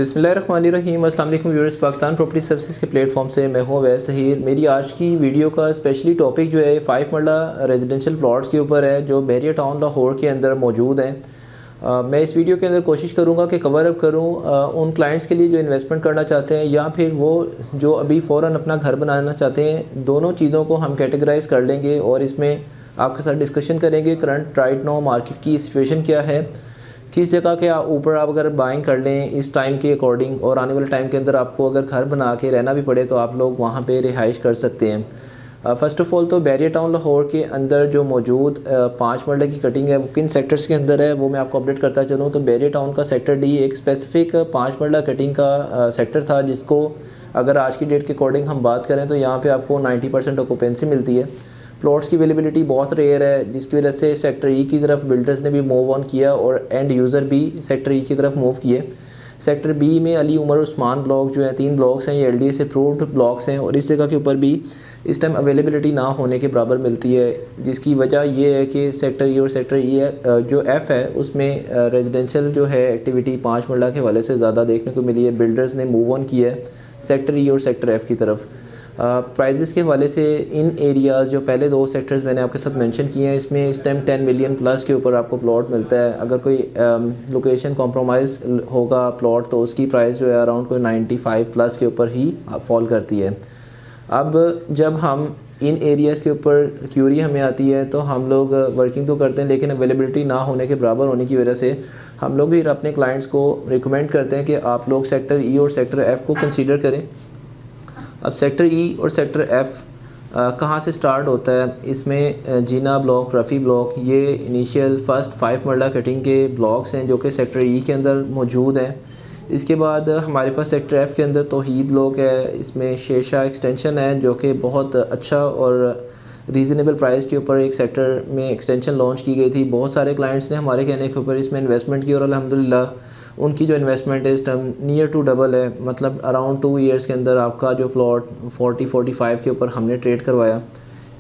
बिस्मिल्लाहिर्रहमानिर्रहीम। अस्सलाम वालेकुम व्यूअर्स, पाकिस्तान प्रॉपर्टी सर्विसेज के प्लेटफॉर्म से मैं हूं अवैस ज़हीर। मेरी आज की वीडियो का स्पेशली टॉपिक जो है 5 मरला रेजिडेंशियल प्लॉट्स के ऊपर है जो बैरियर टाउन लाहौर के अंदर मौजूद हैं। मैं इस वीडियो के अंदर कोशिश करूंगा कि कवर अप करूं उन क्लाइंट्स के लिए जो इन्वेस्टमेंट करना चाहते हैं या फिर वो जो अभी फ़ौरन अपना घर बनाना चाहते हैं। दोनों चीज़ों को हम कैटेगराइज़ कर लेंगे और इसमें आपके साथ डिस्कशन करेंगे करंट राइट नाउ मार्केट की सिचुएशन क्या है, किस जगह के ऊपर आप अगर बाइंग कर लें इस टाइम के अकॉर्डिंग, और आने वाले टाइम के अंदर आपको अगर घर बना के रहना भी पड़े तो आप लोग वहाँ पे रिहाइश कर सकते हैं। फ़र्स्ट ऑफ़ ऑल तो बैरियर टाउन लाहौर के अंदर जो मौजूद 5 मरले की कटिंग है वो किन सेक्टर्स के अंदर है वो मैं आपको अपडेट करता चलूँ। तो बैरियर टाउन का सेक्टर डी एक स्पेसिफिक 5 मरला कटिंग का सेक्टर था जिसको अगर आज की डेट के अकॉर्डिंग हम बात करें तो यहाँ पर आपको 90% ऑक्यूपेंसी मिलती है। प्लॉट्स की अवेलेबिलिटी बहुत रेयर है जिसकी वजह से सेक्टर ई की तरफ बिल्डर्स ने भी मूव ऑन किया और एंड यूज़र भी सेक्टर ई की तरफ मूव किए। सेक्टर बी में अली उमर उस्मान ब्लॉक जो है 3 ब्लॉक्स हैं, ये LDA से अप्रूव्ड ब्लॉक्स हैं और इस जगह के ऊपर भी इस टाइम अवेलेबिलिटी ना होने के बराबर मिलती है, जिसकी वजह ये है कि सेक्टर ई और सेक्टर ई जो F है उसमें रेजिडेंशियल जो है एक्टिविटी 5 मरला के हवाले से ज़्यादा देखने को मिली है। बिल्डर्स ने मूव ऑन किया है सेक्टर ई और सेक्टर F की तरफ। प्राइजेस के हवाले से इन एरियाज़ जो पहले 2 सेक्टर्स मैंने आपके साथ मेंशन किए हैं इसमें इस टाइम 10 मिलियन प्लस के ऊपर आपको प्लॉट मिलता है। अगर कोई लोकेशन कॉम्प्रोमाइज़ होगा प्लॉट तो उसकी प्राइस जो है अराउंड कोई 95 प्लस के ऊपर ही फॉल करती है। अब जब हम इन एरियाज़ के ऊपर क्यूरी हमें आती है तो हम लोग वर्किंग तो करते हैं लेकिन अवेलेबिलिटी ना होने के बराबर होने की वजह से हम लोग भी अपने क्लाइंट्स को रिकमेंड करते हैं कि आप लोग सेक्टर ई और सेक्टर F को कंसीडर करें। अब सेक्टर ई और सेक्टर F कहाँ से स्टार्ट होता है, इसमें जीना ब्लॉक, रफ़ी ब्लॉक, ये इनिशियल फर्स्ट 5 मरला कटिंग के ब्लॉक्स हैं जो कि सेक्टर ई के अंदर मौजूद हैं। इसके बाद हमारे पास सेक्टर F के अंदर तौहीद ब्लॉक है, इसमें शेरशाह एक्सटेंशन है जो कि बहुत अच्छा और रीज़नेबल प्राइस के ऊपर एक सेक्टर में एक्सटेंशन लॉन्च की गई थी। बहुत सारे क्लाइंट्स ने हमारे कहने के ऊपर इसमें इन्वेस्टमेंट की और अल्हम्दुलिल्लाह उनकी जो इन्वेस्टमेंट है इस टाइम नियर टू डबल है। मतलब अराउंड 2 ईयर्स के अंदर आपका जो प्लॉट 40-45 के ऊपर हमने ट्रेड करवाया,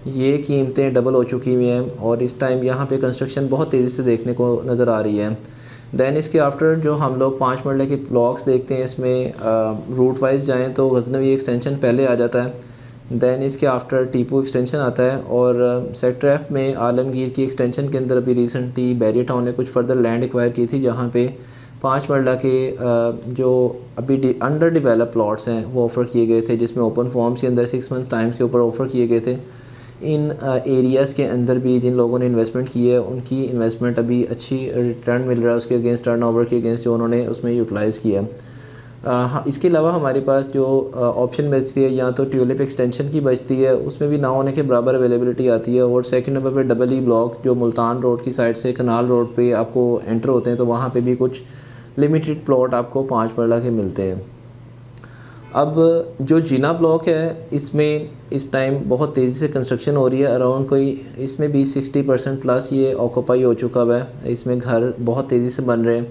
ये कीमतें डबल हो चुकी हुई हैं और इस टाइम यहाँ पे कंस्ट्रक्शन बहुत तेज़ी से देखने को नज़र आ रही है। दैन इसके आफ्टर जो हम लोग 5 मरले के ब्लॉक्स देखते हैं इसमें रूट वाइज जाएँ तो गजनवी एक्सटेंशन पहले आ जाता है। दैन इसके आफ्टर टीपू एक्सटेंशन आता है और सेक्टर F में आलमगीर की एक्सटेंशन के अंदर अभी रिसेंटली बैरियर टाउन ने कुछ फर्दर लैंड एक्वायर की थी जहाँ पे 5 मरला के जो अभी अंडर डेवलप प्लॉट्स हैं वो ऑफ़र किए गए थे, जिसमें ओपन फॉर्म्स के अंदर 6 मंथ्स टाइम्स के ऊपर ऑफ़र किए गए थे। इन एरियाज़ के अंदर भी जिन लोगों ने इन्वेस्टमेंट की है उनकी इन्वेस्टमेंट अभी अच्छी रिटर्न मिल रहा है उसके अगेंस्ट, टर्नओवर के अगेंस्ट जो उन्होंने उसमें यूटिलाइज़ किया। इसके अलावा हमारे पास जो ऑप्शन बचती है या तो ट्यूलिप एक्सटेंशन की बचती है, उसमें भी ना होने के बराबर अवेलेबिलिटी आती है। और सेकंड नंबर पे डबल ई ब्लॉक जो मुल्तान रोड की साइड से कनाल रोड पे आपको एंटर होते हैं तो वहाँ पे भी कुछ लिमिटेड प्लॉट आपको 5 मरला के मिलते हैं। अब जो जीना ब्लॉक है इसमें इस टाइम बहुत तेज़ी से कंस्ट्रक्शन हो रही है, अराउंड कोई इसमें भी 60% प्लस ये ऑक्यूपाई हो चुका हुआ है। इसमें घर बहुत तेज़ी से बन रहे हैं,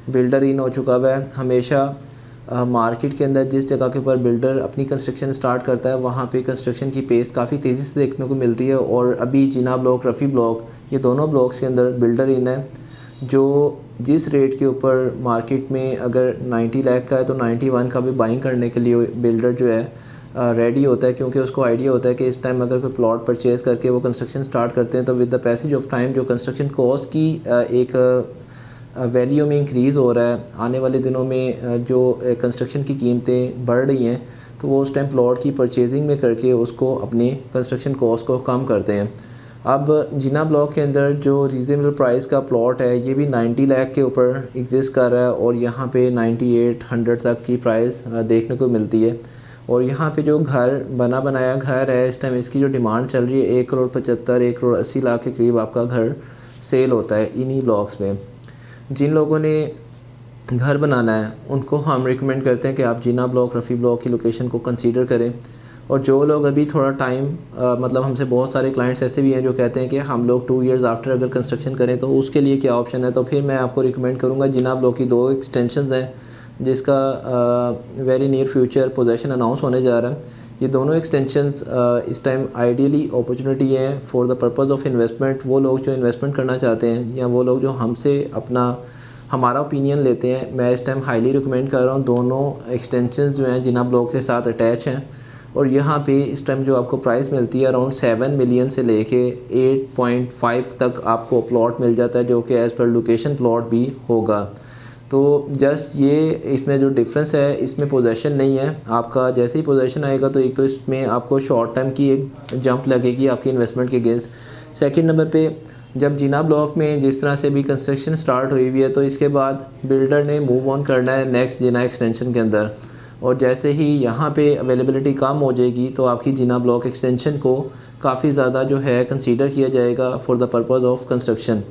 बिल्डर इन हो चुका हुआ है। हमेशा मार्केट के अंदर जिस जगह के ऊपर बिल्डर अपनी कंस्ट्रक्शन स्टार्ट करता है वहाँ पे कंस्ट्रक्शन की पेस काफ़ी तेज़ी से देखने को मिलती है। और अभी जीना ब्लॉक, रफ़ी ब्लॉक, ये दोनों ब्लॉक्स के अंदर बिल्डर इन है जो जिस रेट के ऊपर मार्केट में अगर 90 लाख का है तो 91 का भी बाइंग करने के लिए बिल्डर जो है रेडी होता है, क्योंकि उसको आइडिया होता है कि इस टाइम अगर कोई प्लॉट परचेज़ करके वो कंस्ट्रक्शन स्टार्ट करते हैं तो with the passage of time जो कंस्ट्रक्शन कॉस्ट की एक वैल्यू में इंक्रीज़ हो रहा है। आने वाले दिनों में जो कंस्ट्रक्शन की कीमतें बढ़ रही हैं तो वो उस टाइम प्लॉट की परचेजिंग में करके उसको अपनी कंस्ट्रक्शन कॉस्ट को कम करते हैं। अब जीना ब्लॉक के अंदर जो रीज़नेबल प्राइस का प्लॉट है ये भी 90 लाख के ऊपर एग्जिस्ट कर रहा है और यहाँ पे 98-100 तक की प्राइस देखने को मिलती है। और यहाँ पे जो घर बना बनाया घर है इस टाइम इसकी जो डिमांड चल रही है 1,75,00,000 1,80 लाख के करीब आपका घर सेल होता है इन्हीं ब्लॉक्स में। जिन लोगों ने घर बनाना है उनको हम रिकमेंड करते हैं कि आप जीना ब्लॉक, रफ़ी ब्लॉक की लोकेशन को कंसीडर करें। और जो लोग अभी थोड़ा टाइम मतलब हमसे बहुत सारे क्लाइंट्स ऐसे भी हैं जो कहते हैं कि हम लोग 2 ईयर्स आफ्टर अगर कंस्ट्रक्शन करें तो उसके लिए क्या ऑप्शन है, तो फिर मैं आपको रिकमेंड करूँगा जीना ब्लॉक की 2 एक्सटेंशंस हैं जिसका very near future possession announce होने जा रहा है। ये दोनों एक्सटेंशंस इस टाइम आइडियली अपॉर्चुनिटी हैं for the purpose of investment. वो लोग जो इन्वेस्टमेंट करना चाहते हैं या वो लोग जो हमसे अपना हमारा ओपिनियन लेते हैं। मैं इस टाइम हाईली रिकमेंड कर रहा हूँ। दोनों एक्सटेंशंस जो हैं जिना ब्लॉक के साथ अटैच हैं और यहाँ पे इस टाइम जो आपको प्राइस मिलती है अराउंड 7 मिलियन से लेके 8.5 तक आपको प्लॉट मिल जाता है, जो कि एज़ पर लोकेशन प्लॉट भी होगा। तो जस्ट ये इसमें जो डिफरेंस है, इसमें पोजेसन नहीं है। आपका जैसे ही पोजेसन आएगा तो एक तो इसमें आपको शॉर्ट टर्म की एक जंप लगेगी आपकी इन्वेस्टमेंट के अगेंस्ट। सेकंड नंबर पे जब जिना ब्लॉक में जिस तरह से भी कंस्ट्रक्शन स्टार्ट हुई हुई है तो इसके बाद बिल्डर ने मूव ऑन करना है नेक्स्ट जिना एक्सटेंशन के अंदर, और जैसे ही यहाँ पे अवेलेबिलिटी कम हो जाएगी तो आपकी जिना ब्लॉक एक्सटेंशन को काफ़ी ज़्यादा जो है कंसीडर किया जाएगा for the purpose of construction.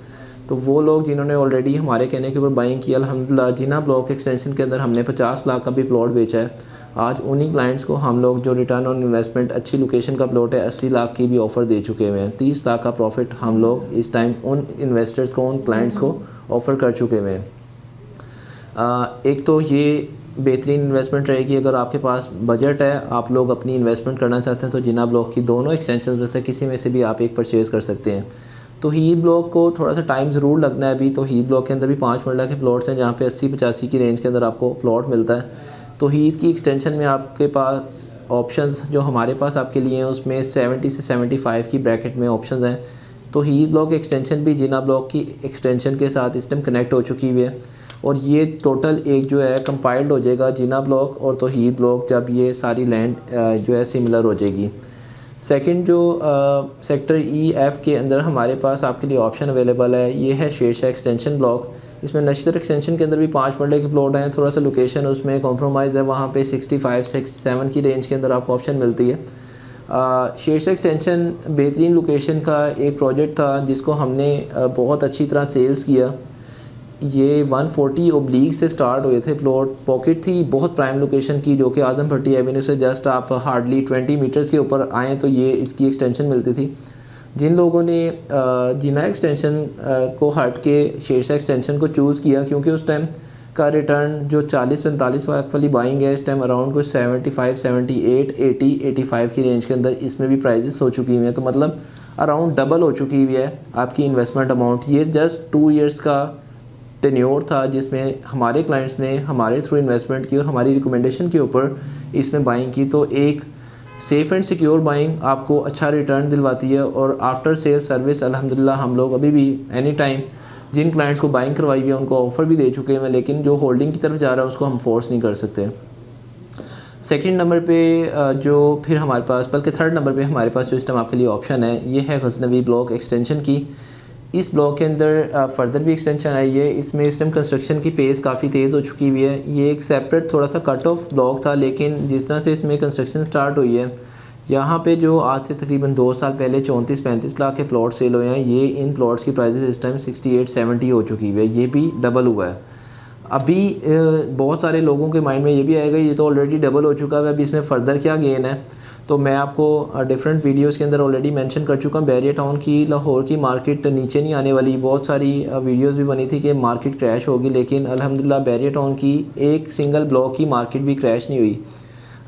तो वो लोग जिन्होंने ऑलरेडी हमारे कहने के ऊपर बाइंग किया, अल्हम्दुलिल्लाह जिना ब्लॉक एक्सटेंशन के अंदर हमने 50 लाख का भी प्लॉट बेचा है। आज उन्हीं क्लाइंट्स को हम लोग जो रिटर्न ऑन इन्वेस्टमेंट अच्छी लोकेशन का प्लॉट है 80 लाख की भी ऑफ़र दे चुके हुए हैं। 30 लाख का प्रॉफिट हम लोग इस टाइम उन इन्वेस्टर्स को, उन क्लाइंट्स को ऑफ़र कर चुके हुए हैं। एक तो ये बेहतरीन इन्वेस्टमेंट रहेगी अगर आपके पास बजट है, आप लोग अपनी इन्वेस्टमेंट करना चाहते हैं तो जिना ब्लॉक की दोनों एक्सटेंशन में से किसी में से भी आप एक परचेज़ कर सकते हैं। तो हीथ ब्लॉक को थोड़ा सा टाइम ज़रूर लगना है अभी। तो हीथ ब्लॉक के अंदर भी 5 मरला के प्लॉट्स हैं जहाँ पे 80-85 की रेंज के अंदर आपको प्लॉट मिलता है। तो हीथ की एक्सटेंशन में आपके पास ऑप्शंस जो हमारे पास आपके लिए हैं उसमें 70 से 75 की ब्रैकेट में ऑप्शंस हैं। तो हीथ ब्लॉक एक्सटेंशन भी जिना ब्लॉक की एक्सटेंशन के साथ इस टाइम कनेक्ट हो चुकी हुई है और ये टोटल एक जो है कंपाइल्ड हो जाएगा जिना ब्लॉक और तो हीथ ब्लॉक, जब ये सारी लैंड जो है सिमिलर हो जाएगी। सेकंड जो सेक्टर EF के अंदर हमारे पास आपके लिए ऑप्शन अवेलेबल है, ये है शेरशाह एक्सटेंशन ब्लॉक। इसमें नशतर एक्सटेंशन के अंदर भी 5 मरले के प्लॉट हैं। थोड़ा सा लोकेशन उसमें कॉम्प्रोमाइज़ है, वहाँ पे 65-67 की रेंज के अंदर आपको ऑप्शन मिलती है। शेरशाह एक्सटेंशन बेहतरीन लोकेशन का एक प्रोजेक्ट था जिसको हमने बहुत अच्छी तरह सेल्स किया। ये 140 से स्टार्ट हुए थे प्लॉट। पॉकेट थी बहुत प्राइम लोकेशन की, जो कि आज़म भट्टी एवेन्यू से जस्ट आप हार्डली 20 मीटर्स के ऊपर आएँ तो ये इसकी एक्सटेंशन मिलती थी। जिन लोगों ने जिना एक्सटेंशन को हट के शेरशाह एक्सटेंशन को चूज़ किया, क्योंकि उस टाइम का रिटर्न जो 40-45 लाख वाली बाइंग है इस टाइम अराउंड कुछ 75, 78, 80, 85 की रेंज के अंदर इसमें भी प्राइजेस हो चुकी हुई हैं। तो मतलब अराउंड डबल हो चुकी हुई है आपकी इन्वेस्टमेंट अमाउंट। ये जस्ट 2 ईयर्स का टेन्योर था जिसमें हमारे क्लाइंट्स ने हमारे थ्रू इन्वेस्टमेंट की और हमारी रिकमेंडेशन के ऊपर इसमें बाइंग की। तो एक सेफ़ एंड सिक्योर बाइंग आपको अच्छा रिटर्न दिलवाती है और आफ्टर सेल सर्विस अल्हम्दुलिल्लाह हम लोग अभी भी एनी टाइम जिन क्लाइंट्स को बाइंग करवाई हुई है उनको ऑफ़र भी दे चुके हैं, लेकिन जो होल्डिंग की तरफ जा रहा है उसको हम फोर्स नहीं कर सकते। सेकंड नंबर पे जो फिर हमारे पास, बल्कि थर्ड नंबर पे हमारे पास जो इस टाइम आपके लिए ऑप्शन है ये है गजनवी ब्लॉक एक्सटेंशन की। इस ब्लॉक के अंदर फर्दर भी एक्सटेंशन आई है। इसमें इस टाइम कंस्ट्रक्शन की पेस काफ़ी तेज़ हो चुकी हुई है। ये एक सेपरेट थोड़ा सा कट ऑफ ब्लॉक था, लेकिन जिस तरह से इसमें कंस्ट्रक्शन स्टार्ट हुई है यहाँ पे जो आज से तकरीबन 2 साल पहले 34-35 लाख के प्लॉट सेल हुए हैं, ये इन प्लॉट्स की प्राइसेस इस टाइम 68-70 हो चुकी हुई है। ये भी डबल हुआ है। अभी बहुत सारे लोगों के माइंड में ये भी आएगा ये तो ऑलरेडी डबल हो चुका है, अभी इसमें फ़र्दर क्या गेन है। तो मैं आपको डिफरेंट वीडियोस के अंदर ऑलरेडी मेंशन कर चुका हूँ। बैरियर टाउन की, लाहौर की मार्केट नीचे नहीं आने वाली। बहुत सारी वीडियोस भी बनी थी कि मार्केट क्रैश होगी, लेकिन अल्हम्दुलिल्लाह बैरियर टाउन की एक सिंगल ब्लॉक की मार्केट भी क्रैश नहीं हुई।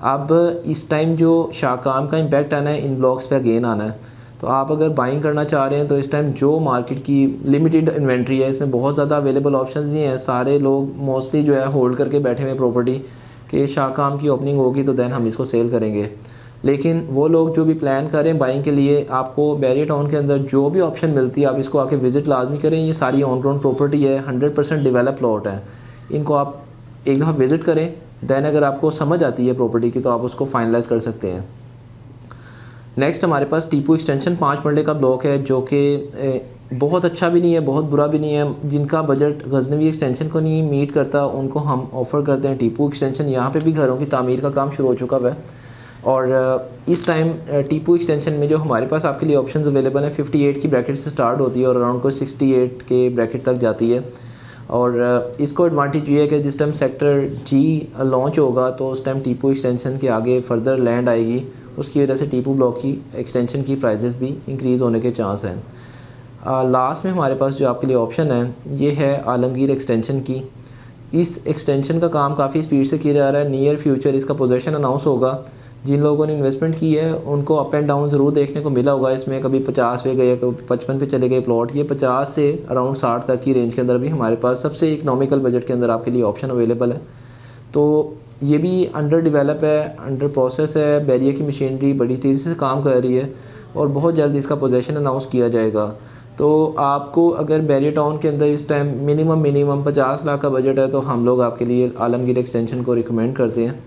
अब इस टाइम जो शाकाम का इम्पैक्ट आना है इन ब्लॉक्स पे गेन आना है। तो आप अगर बाइंग करना चाह रहे हैं तो इस टाइम जो मार्केट की लिमिटेड इन्वेंट्री है इसमें बहुत ज़्यादा अवेलेबल ऑप्शंस ही हैं। सारे लोग मोस्टली जो है होल्ड करके बैठे हुए प्रॉपर्टी कि शाकाम की ओपनिंग होगी तो दैन हम इसको सेल करेंगे। लेकिन वो लोग जो भी प्लान करें बाइंग के लिए, आपको बैरियर टाउन के अंदर जो भी ऑप्शन मिलती है आप इसको आके विज़िट लाजमी करें। ये सारी ऑन ग्राउंड प्रॉपर्टी है, 100% डेवलप प्लॉट है। इनको आप एक दफ़ा विज़िट करें, दैन अगर आपको समझ आती है प्रॉपर्टी की तो आप उसको फाइनलाइज़ कर सकते हैं। नेक्स्ट हमारे पास टीपू एक्सटेंशन 5 मरले का ब्लॉक है, जो कि बहुत अच्छा भी नहीं है बहुत बुरा भी नहीं है। जिनका बजट गजनवी एक्सटेंशन को नहीं मीट करता उनको हम ऑफ़र करते हैं टीपू एक्सटेंशन। यहाँ पे भी घरों की तामीर का काम शुरू हो चुका है और इस टाइम टीपू एक्सटेंशन में जो हमारे पास आपके लिए ऑप्शंस अवेलेबल हैं 58 की ब्रैकेट से स्टार्ट होती है और अराउंड को 68 के ब्रैकेट तक जाती है। और इसको एडवांटेज ये है कि जिस टाइम सेक्टर G लॉन्च होगा तो उस टाइम टीपू एक्सटेंशन के आगे फर्दर लैंड आएगी, उसकी वजह से टीपू ब्लॉक की एक्सटेंशन की प्राइसेस भी इंक्रीज़ होने के चांस हैं। लास्ट में हमारे पास जो आपके लिए ऑप्शन है ये है आलमगीर एक्सटेंशन की। इस एक्सटेंशन का काम काफ़ी स्पीड से किया जा रहा है। नियर फ्यूचर इसका पोजीशन अनाउंस होगा। जिन लोगों ने इन्वेस्टमेंट की है उनको अप एंड डाउन ज़रूर देखने को मिला होगा। इसमें कभी 50 पे गए, कभी 55 पे चले गए प्लॉट। ये 50 से अराउंड 60 तक की रेंज के अंदर भी हमारे पास सबसे इकोनॉमिकल बजट के अंदर आपके लिए ऑप्शन अवेलेबल है। तो ये भी अंडर डेवलप है, अंडर प्रोसेस है। बैरिया की मशीनरी बड़ी तेज़ी से काम कर रही है और बहुत जल्द इसका पोजेसन अनाउंस किया जाएगा। तो आपको अगर बैरिया टाउन के अंदर इस टाइम मिनिमम 50 लाख का बजट है तो हम लोग आपके लिए आलमगीर एक्सटेंशन को रिकमेंड करते हैं।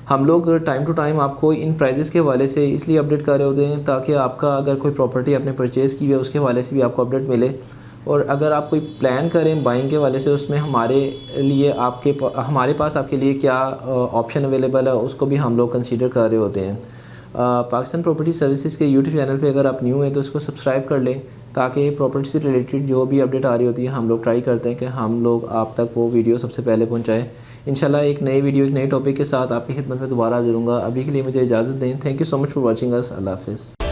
हम लोग टाइम टू टाइम आपको इन प्राइजेस के हवाले से इसलिए अपडेट कर रहे होते हैं ताकि आपका अगर कोई प्रॉपर्टी आपने परचेज़ की है उसके हवाले से भी आपको अपडेट मिले। और अगर आप कोई प्लान करें बाइंग के हवाले से, उसमें हमारे पास आपके लिए क्या ऑप्शन अवेलेबल है उसको भी हम लोग कंसीडर कर रहे होते हैं। पाकिस्तान प्रॉपर्टी सर्विसेज के यूट्यूब चैनल पे अगर आप न्यू हैं तो इसको सब्सक्राइब कर लें ताकि प्रॉपर्टी से रिलेटेड जो भी अपडेट आ रही होती है हम लोग ट्राई करते हैं कि हम लोग आप तक वो वीडियो सबसे पहले पहुंचाएं। इंशाल्लाह एक नई वीडियो, एक नई टॉपिक के साथ आपकी खिदमत में दोबारा हाजिर होऊंगा। अभी के लिए मुझे इजाज़त दें। Thank you so much for watching us. अल्लाह हाफ़िज़।